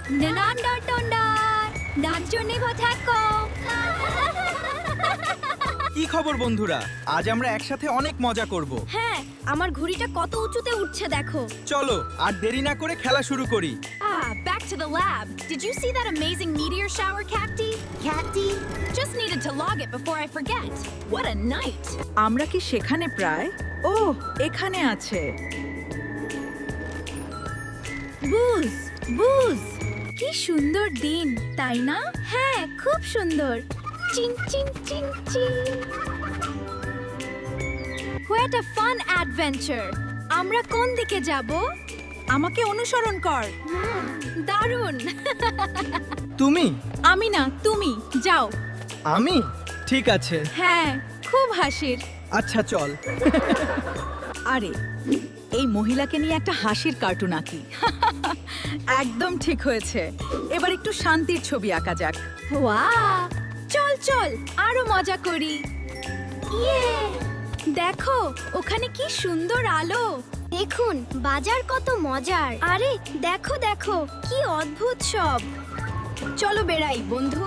কি খবর বন্ধুরা, আজ আমরা একসাথে অনেক মজা করব। হ্যাঁ, আমার ঘুড়িটা কত উঁচুতে উঠছে দেখো। চলো আর দেরি না করে খেলা শুরু করি। Back to the lab. Did you see that amazing meteor shower, Cacti? Cacti? Just needed to log it before I forget. What a night! আমরা কি সেখানে প্রায়? ওহ, এখানে আছে। বুজ, বুজ। কি সুন্দর দিন, তাই না? হ্যাঁ, খুব সুন্দর। চিং চিং চিং চিং। What a fun adventure! আমরা কোন দিকে যাব? আমাকে অনুসরণ কর। দারুণ! তুমি? আমি না, তুমি যাও। আমি? ঠিক আছে। হ্যাঁ, খুব হাসির। আচ্ছা চল। আরে, এই মহিলাকে নিয়ে একটা হাসির কার্টুন আঁকি। একদম ঠিক হয়েছে। এবার একটু শান্তির ছবি আঁকা যাক। ওয়াও! চল চল, আরো মজা করি। ইয়ে! দেখো, ওখানে কি সুন্দর আলো। দেখুন, বাজার কত মজার। আরে, দেখো দেখো, কি অদ্ভুত সব। চলো বেড়াই, বন্ধু।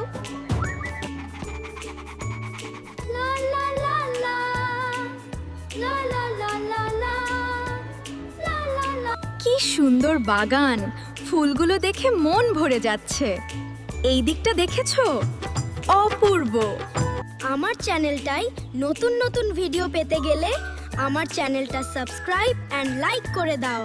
লা লা লা লা। লা লা লা লা লা। লা লা লা। কি সুন্দর বাগান, ফুলগুলো দেখে মন ভরে যাচ্ছে। এই দিকটা দেখেছো? অপূর্ব। আমার চ্যানেলটাই নতুন নতুন ভিডিও পেতে গেলে আমার চ্যানেলটা সাবস্ক্রাইব এন্ড লাইক করে দাও।